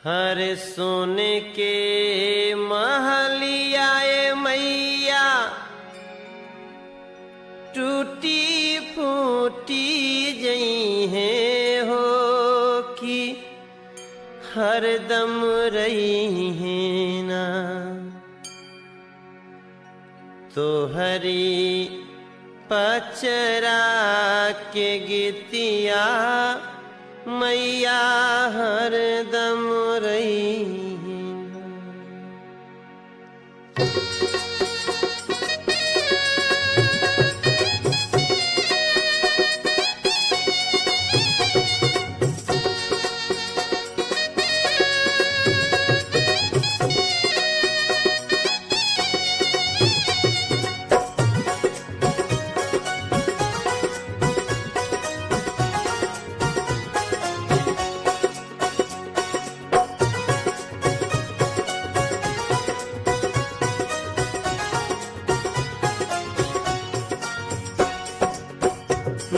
हर सोने के महलिया मैया टूटी फूटी जई है हो कि हरदम रही है ना तो हरी पचरा के गीतिया मैया हरदम रही है ना।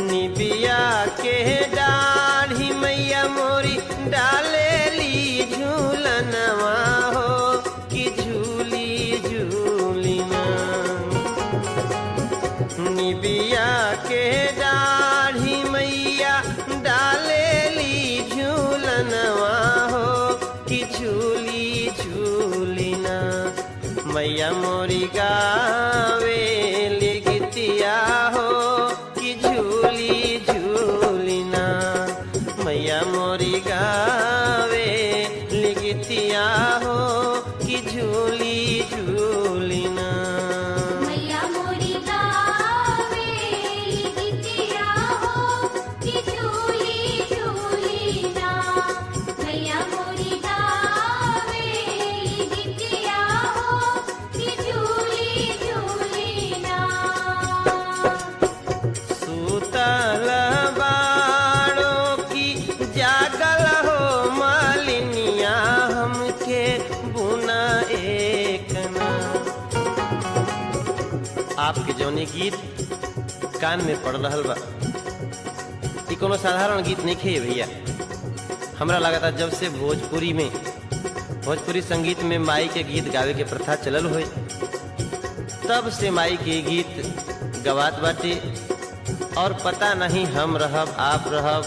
निबिया के डाढ़ी मैया मोरी डाले ली झूलनवा हो कि झूली झूली ना। निबिया के डाढ़ी मैया डाले ली झूलनवा हो कि झूली झूली ना। मैया मोरी गावे ली गीतिया हो झूली झूली ना। मैया मोरी गावे लिगितिया हो कि झूली झूली ना। मैया मोरी गावे लिगितिया हो कि झूली झूली ना। मैया मोरी गावे लिगितिया हो कि झूली झूली ना। सूतल बाड़ों की जागल हो मालिनिया हमके बुना एक ना। आपके जौनी गीत कान में पड़ रहल बा ई कोनो साधारण गीत नहीं खे भैया। हमरा लगता जब से भोजपुरी संगीत में माई के गीत गावे के प्रथा चलल होई तब से माई के गीत गवात बाटे। और पता नहीं हम रहब आप रहब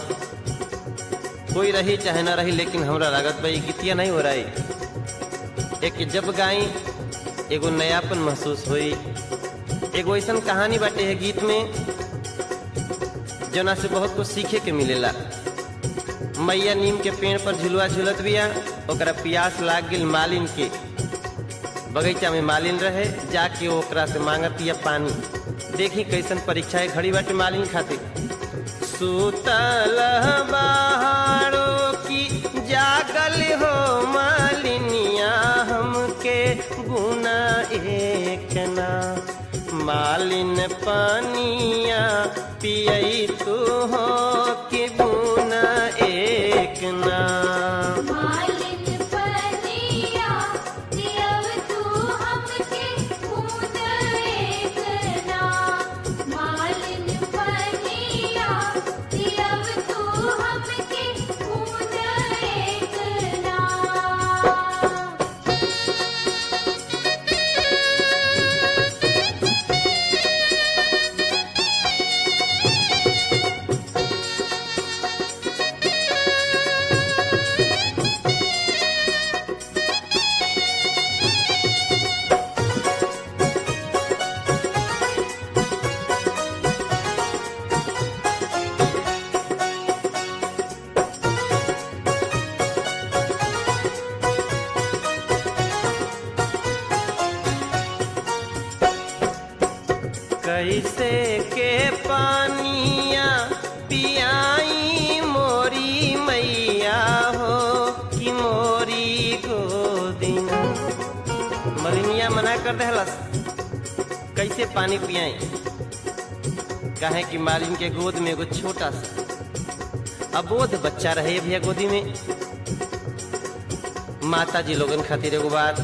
कोई रही चाहे ना रही लेकिन हमरा लागत बा गीतिया नहीं हो रही। एक जब गाई एगो नयापन महसूस हुई। एगो ऐसा कहानी बाटे है गीत में जना से बहुत कुछ सीखे के मिलेला। मैया नीम के पेड़ पर झुलुआ झुलत बिया ओकरा प्यास लाग गेल मालिन के। बगीचा में मालिन रहे जाके ओकरा से मांगतिया पानी। देखी कैसन परीक्षा है घड़ी बाटे मालिन खातिर। सूतल बहारों की जागल हो मालिनिया हमके गुना एक ना। मालिन पानिया पियई तू हो कि गुना एक ना। मालिन पनिया दियव तू हमके खून एक ना। मालिन पनिया दियव तू हमके खून एक ना। कैसे के पानिया पियाई मोरी मैया हो कि मोरी गोदिना। मलिनिया मना कर देहलस कैसे पानी पियाई काहे कि मालिन के गोद में एगो छोटा सा अबोध बच्चा रहे भैया गोदी में। माता जी लोगन खातिर एगो बात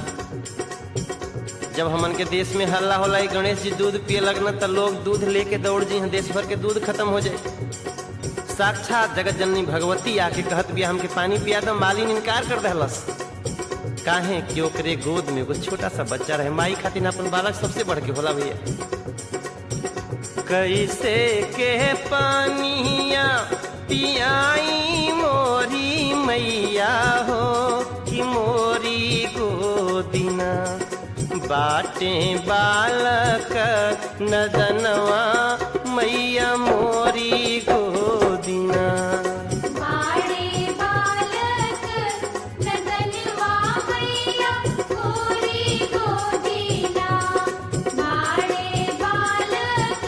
जब हमन के देश में हल्ला होला गणेश जी दूध पिए लगना तो लोग दूध लेके दौड़ जी देश भर के दूध खत्म हो जाए। साक्षात जगत जननी भगवती आके कहत बिया हमके पानी पिया दो। मालिन इनकार कर दहलस। काहे कि ओकरे गोद में एगो छोटा सा बच्चा रहे। माई खातिर अपन बालक सबसे बढ़ के होला भैया। कैसे के पानिया पियाई मोरी मैया हो कि मोरी गोदिना बाटे बालक नदनवा मैया मोरी गोदिना। बाड़े बालक नदनवा मैया मोरी गोदिना। बाड़े बालक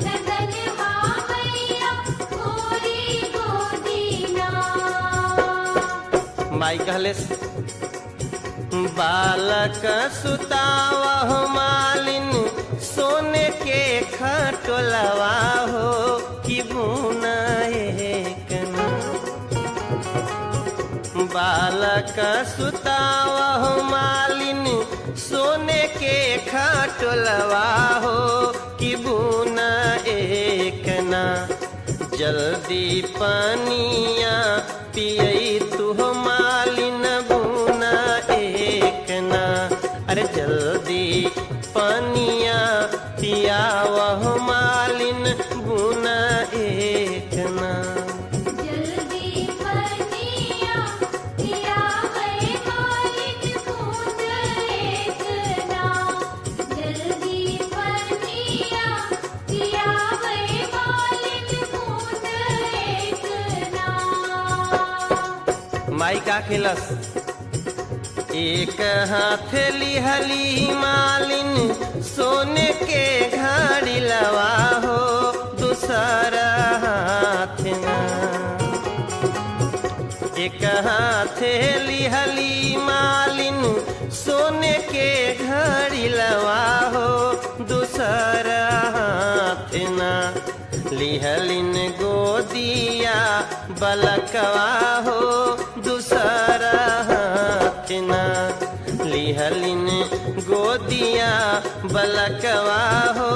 नदनवा मैया मोरी गोदिना। माई कहलेस बालक सुतावा मालिन सोने के खटोलवा हो कि बुना एक ना। बालक सुतावा मालिन सोने के खटोलवा हो कि बुना एक ना। जल्दी पानिया पियई तू मालिन बुना एक ना। अरे जल्दी पानिया पियावह मालिन बुना एक ना। जल्दी पनिया पियावे मालिन बूंद एक ना। जल्दी पनिया पियावे मालिन बूंद एक ना। माई का खेलस एक हाथ लिहली मालिन सोने के घड़ी लवा हो दूसरा हाथ ना। एक हाथ लिहली मालिन सोने के घड़ी लवा हो दूसरा हाथ ना। लिहलिन गोदिया बलकवा हो दूसरा हाथ ना। लिहलिन गोदिया बलकवा हो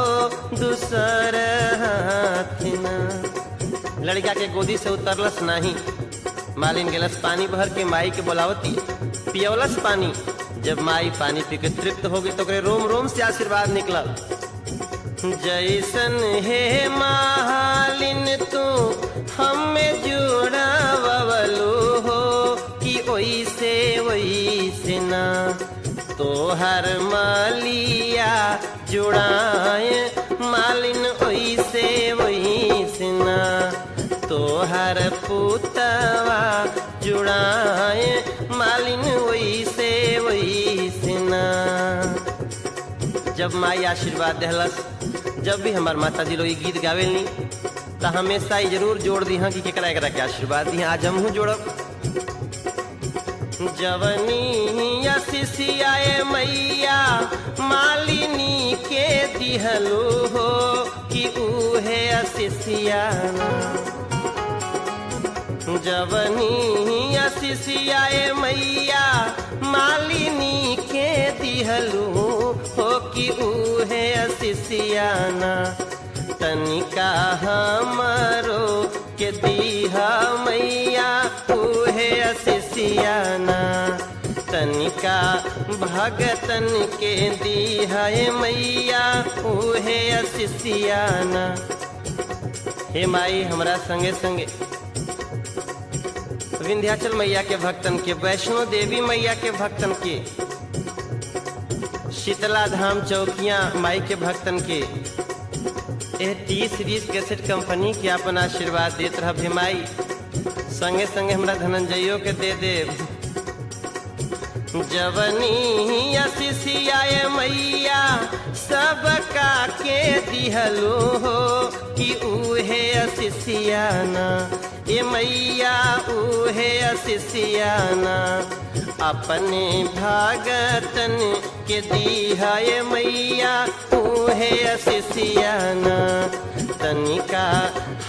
दूसरा हाथ ना। लड़का के गोदी से उतरलस नहीं। मालिन गेलस पानी भर के माई के बोलावती पियौलस पानी। जब माई पानी पी के तृप्त हो गई तो ओकरे रोम रोम से आशीर्वाद निकलल। जैसन हे मालिन तू हमें जुड़ा बबलू हो कि ओइसे ओइसे ना। तोहर मालिया जुड़ाए मालिन ओइसे ओइसे ना। तोहर पुतवा जुड़ाए मालिन ओइसे ओइसे ना। जब माई आशीर्वाद देहलस, जब भी हमार माता जी लोग ई गीत गावेलनी तो हमेशा ही जरूर जोड़ दी कि केकरा एकरा के आशीर्वाद दी। आज हमहू जोड़ब। जवनी शिशियाए मैया मालिनी के दिहलू हो कि उहे शिशियाना। जवनी शिशियाए मैया मालिनी के दिहलू हो कि उहे शिशियाना। तनिका हमरो के दीहा मैया उहे शिशियाना। तनिका भगतन के दीहा मैया उहे शिशियाना। हे माई हमरा संगे संगे विंध्याचल मैया के भक्तन के, वैष्णो देवी मैया के भक्तन के, शीतला धाम चौकिया माई के भक्तन के, यह टी सीरीज कैसेट कंपनी के अपन आशीर्वाद देत रह हे माई। संगे संगे हमरा धनंजयो के दे दे। जवनी शिशियाए मैया सबका के दिहलो हो कि उहे शिशियाना। ए मैया उहे शिशियाना। अपने भागतन के दीहा ए मैया उहे शिशियाना। तनिका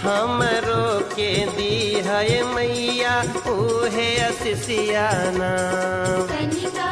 हमरो के दीहा ए मैया उहे शिशियाना। तनिका